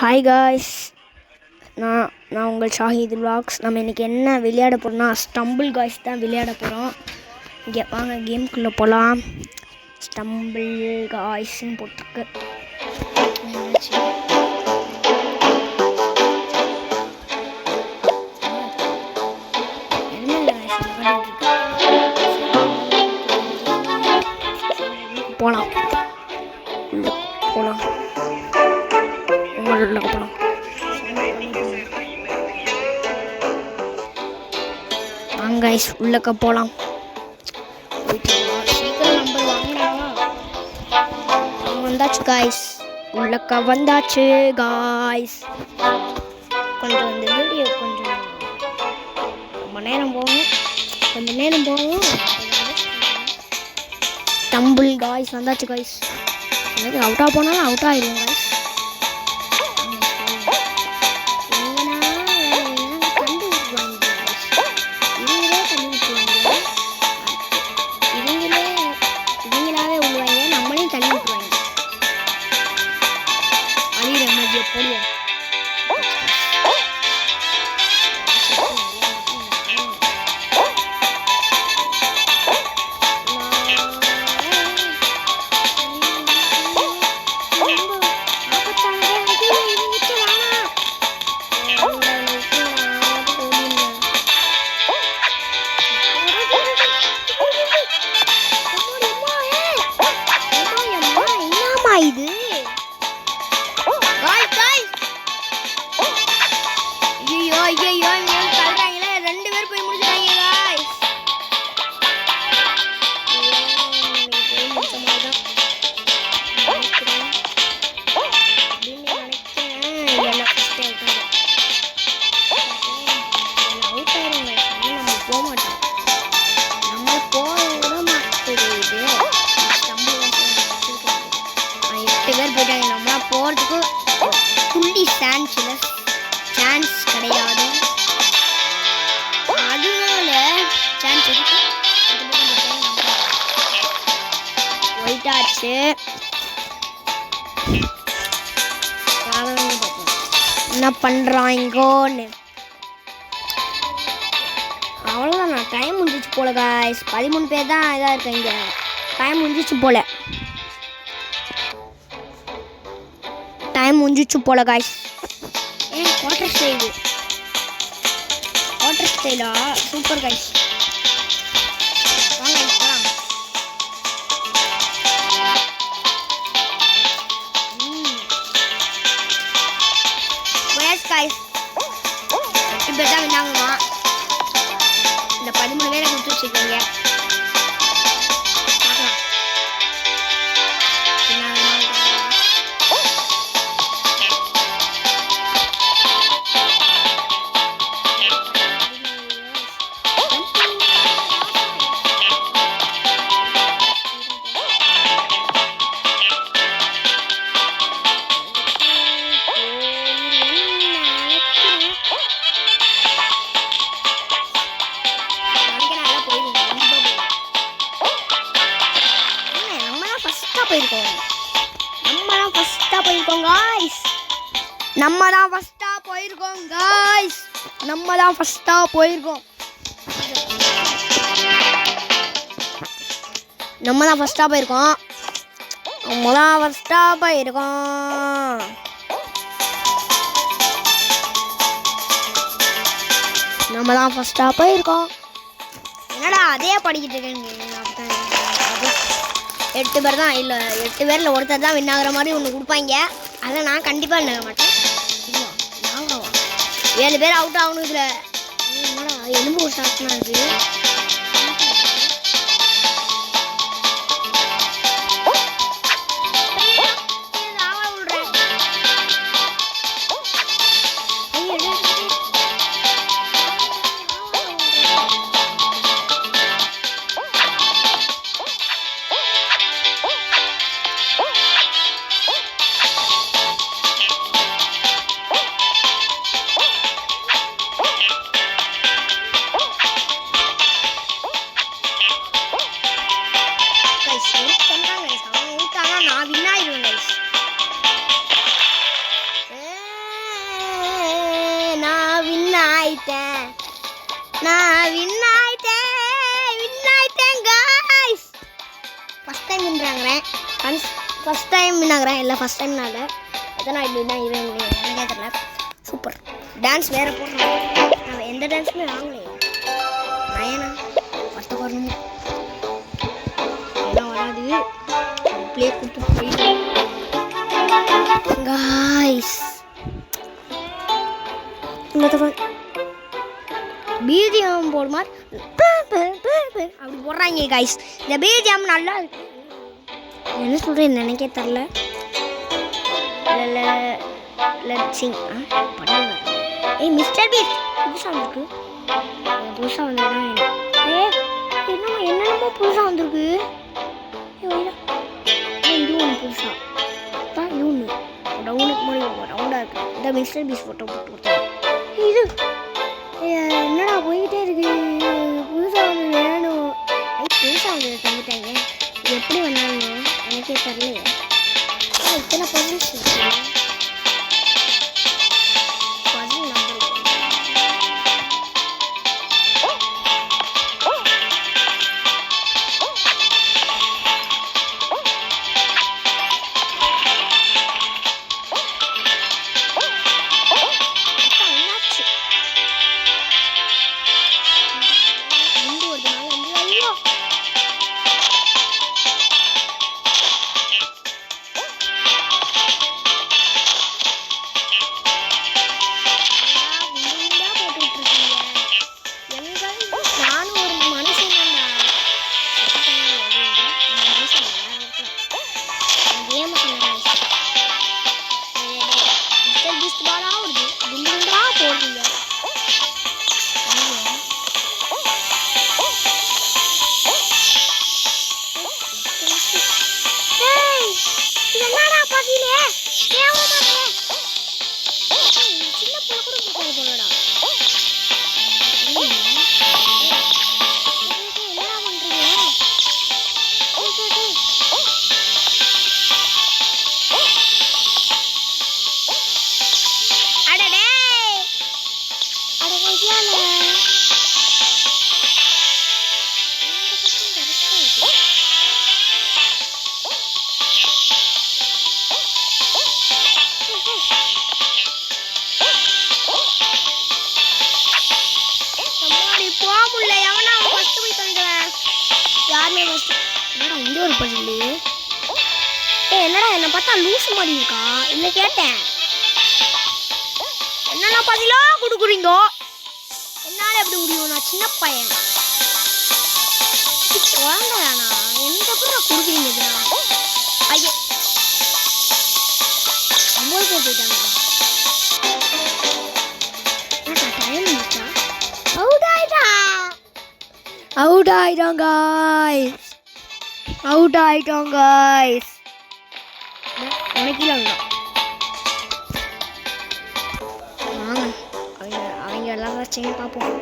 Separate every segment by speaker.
Speaker 1: Hi guys, நான் நான் உங்கள் ஷாஹித் விலாக்ஸ். நம்ம இன்றைக்கி என்ன விளையாட போகிறோம்னா ஸ்டம்பிள் காய்ஸ் தான் விளையாட போகிறோம். இங்கே வாங்க கேமுக்குள்ளே போகலாம். ஸ்டம்பிள் காய்ஸ்ன்னு போட்டிருக்கு. போகலாம் போகலாம் உள்ள போகலாம். வாங்க கைஸ் உள்ளக்க போகலாம். சீக்கிரம் நம்பர் வாங்கினா வந்தாச்சு காய்ஸ், உள்ளக்க வந்தாச்சு காய்ஸ். கொஞ்சம் இந்த வீடியோ கொஞ்சம் ரொம்ப நேரம் போகும். ஸ்டம்பிள் காய்ஸ் வந்தாச்சு காய்ஸ். எனக்கு அவுட்டாக போனாலும் அவுட் ஆகிடும் காய்ஸ். போகிறதுக்கு துள்ளி சான்ஸ் கிடையாது. அதனால சான்ஸ் இருக்கு. போயிட்டாச்சு. என்ன பண்ணுறாங்கன்னு அவ்வளோதான். நான் டைம் முடிஞ்சிச்சு போல காய்ஸ். 13 பேர் தான் இதாக இருக்கீங்க. டைம் முடிஞ்சிச்சு போல காய்ஸ். வாட்டர் ஸ்டைலா சூப்பர் காய்ஸ். வாங்க போகலாம். காய்ஸ் 8 பேர் தான் வந்தாங்கம்மா. இந்த 13 பேரை கொடுத்து வச்சுருக்கீங்க. நம்ம தான் ஃபர்ஸ்டா போயிருக்கோம் गाइस. நம்ம தான் ஃபர்ஸ்டா போயிருக்கோம். என்னடா அதே படிக்கிட்டு இருக்கேன்னு 8 பேர் தான். இல்லை 8 பேரில் ஒருத்தர் தான் வின் ஆகிற மாதிரி ஒன்று கொடுப்பாங்க. அதை நான் கண்டிப்பாக வின் ஆக மாட்டேன். 7 பேர் அவுட் ஆகணும். இதில் என்னடா எலும்பு ஒரு சாட்சினா இருக்குது. நான் வின் ஆயிட்டேன் गाइस. ஃபர்ஸ்ட் டைம் வின் ஆகுறேன். ஃபர்ஸ்ட் டைம் வின் ஆகுறேன். இல்ல ஃபர்ஸ்ட் டைம் நால எத்தனை ஐடியா எனக்கு தெரியல. சூப்பர் டான்ஸ் வேற போடுறேன். நான் எந்த டான்ஸுமே வாங்கலையே. நயனா ஃபர்ஸ்ட் வரணும். என்ன வராது. ப்ளே கொடுத்து போயிடும் गाइस. இந்த தடவை பிஜிஎம் போடுமா அப்படி போடுறாங்க गाइस. இந்த பிஜிஎம் நல்லா இருக்கு. என்ன சொல்கிறேன் எனக்கே தெரில. லெட்ஸ் சிங் ஏய் மிஸ்டர் பீஸ்ட் புதுசாக வந்திருக்கு. புதுசாக வந்ததுதான் என்னென்னமோ புதுசாக வந்திருக்கு. இது ஒன்று புதுசாக தான். இது ஒன்று ரவுண்டுக்கு முன்னாடி ரவுண்டாக இருக்குது. இந்த மிஸ்டர் பீஸ்ட் ஃபோட்டோ போட்டு கொடுத்தேன். இது என்னடா போய்கிட்டே இருக்கு. புதுசாக வந்து வேணும். புதுசாக வந்து தந்துட்டாங்க. எப்படி வந்தாங்க எனக்கே தெரியலையே. இத்தனை பர்மிஷன் இருக்கு. என்னடா என்ன பார்த்தா லூசு மாதிரி இருக்கா? இல்ல கேட்டேன். என்னென்ன பதிலா கொடுக்குறீங்க? என்னால எப்படி முடியும்? நான் சின்ன பையன். குழந்தை வேணா எந்த அப்புறம் கொடுக்குறீங்க? ஐயோ 9 பேர் போயிட்டாங்க. அவுட் ஆயிட்டோம் गाइस. உனக்கு அவங்க எல்லாம் வச்சுங்க பார்ப்போம்.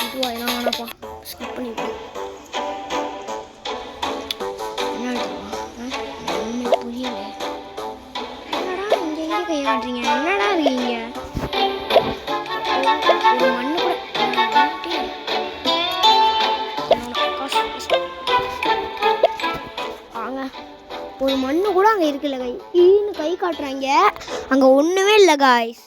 Speaker 1: இதுவா எல்லாம் வேணாப்பா ஸ்கிப் பண்ணிப்போம். என்ன ஒன்றுமே புரியல. என்னடா இங்கே எங்கே கையை காட்டுறீங்க? என்னடா இருக்கீங்க? ஒரு மண்ணு கூட ஒரு மண்ணு கூட அங்கே இருக்குல்ல கை ஈன்னு கை காட்டுறாங்க. அங்கே ஒன்றுமே இல்லை காய்ஸ்.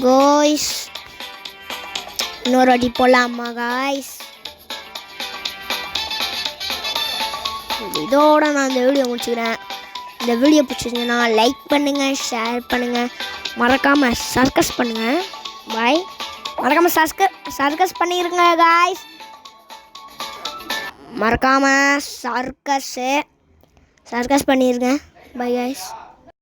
Speaker 1: காய்ஸ் இன்னொரு வாட்டி போகலாமா காய்ஸ்? இதோட நான் இந்த வீடியோ முடிச்சுக்கிறேன். இந்த வீடியோ பிடிச்சிருந்தேன்னா லைக் பண்ணுங்கள், ஷேர் பண்ணுங்கள், மறக்காமல் சர்க்கஸ் பண்ணுங்கள். பாய். மறக்காமல் சர்க்கஸ் பண்ணிடுங்க காய்ஸ். மறக்காமல் சர்க்கஸ் பண்ணிடுங்க. By guys.